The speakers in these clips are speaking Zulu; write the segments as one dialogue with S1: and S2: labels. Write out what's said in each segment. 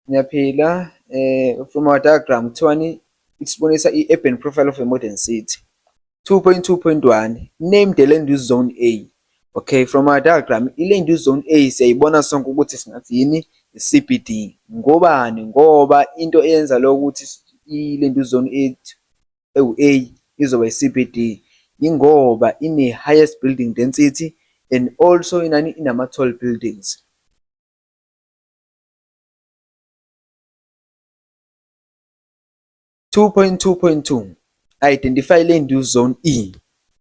S1: Ngiyaphila. From our diagram kuthiwani isibonisa i-urban profile of a modern city. 2.2.1 name the land use zone A. Okay, from our diagram i-land use zone A siyayibona sonke ukuthi singathi yini i-CBD. Ngobani? Ngoba into eyenza lokho ukuthi i-land use zone A izoba i-CBD ingoba ine-highest building density and also inama-tall buildings. .2 identify land use zone E.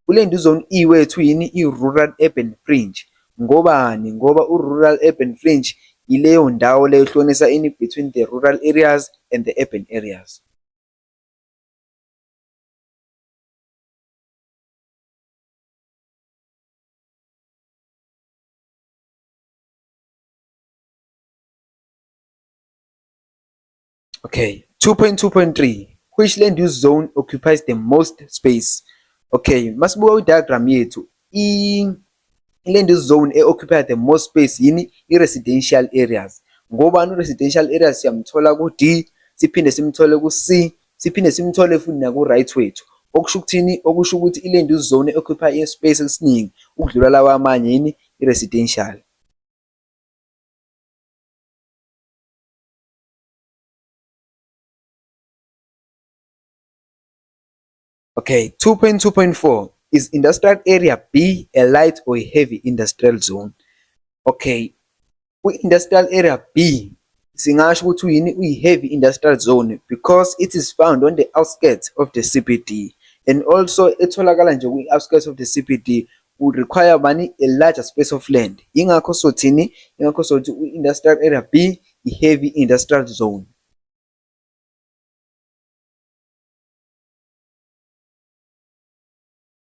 S1: Land use zone E wethu yini i-rural urban fringe. Ngobani? Ngoba u-rural urban fringe ileyo ndawo leyo ehlukanisa in between the rural areas and the urban areas. Okay, 2.2.3 which land use zone occupies the most space? Okay, masibuka kwi-diagram yethu i-land use zone e-occupy the most space yini i-residential areas. Ngobani u-residential areas siyamthola ku-D, siphinde simthole ku-C, siphinde simthole futhi naku-right wethu. Okusho ukuthini? Okusho ukuthi i-land use zone e-occupy i-space esiningi ukudlula lawa amanye yini i-residential. Okay, 2.2.4 is industrial area B a light or a heavy industrial zone? Okay, kwi-industrial area B singasho ukuthi uyini uyi-heavy industrial zone because it is found on the outskirts of the CBD and also etholakala nje kwi-outskirts of the CBD would require bani a larger space of land. Ingakho sothini? Ingakho sothi i-industrial area B i-heavy industrial zone.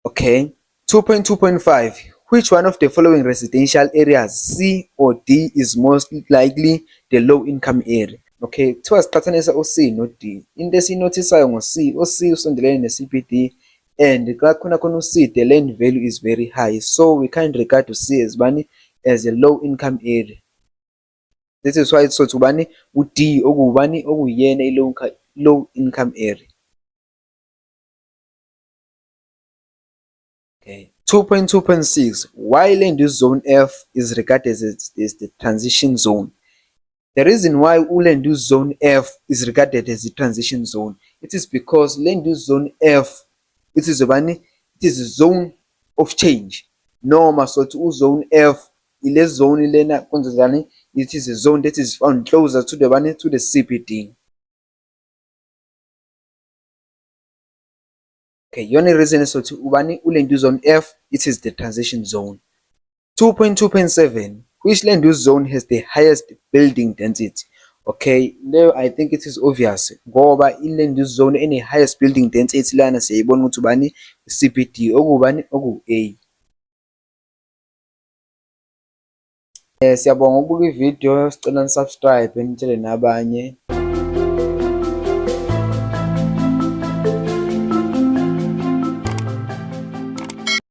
S1: Okay, 2.2.5 which one of the following residential areas C or D is most likely the low income area? Okay, kuthiwa siqhathanisa u-C no-D. Into esiyinothisayo ngo-C, u-C usondelene ne-CBD and khona u-C the land value is very high, so we can't regard u-C as bani as a low income area. This is why sothi ubani u-D okuwubani okuyiyena i-low income area. Okay. 2.2.6 why land use zone F is regarded as the transition zone? The reason why land use zone F is regarded as the transition zone, it is because land use zone F it is a zone of change. Noma sothi uzone F ile zone lena kwenzekani, it is a zone that is found closer to the CBD. Okay, the only reason is sothi ubani land use zone F it is the transition zone. 2.2.7 which land use zone has the highest building density? Okay, now I think it is obvious ngoba i-land use zone ene-highest building density lana siyayibona ukuthi ubani CBD okuwubani oku-A. Siyabonga ukubuka ividiyo, sicela nisubscribe nitshele nabanye.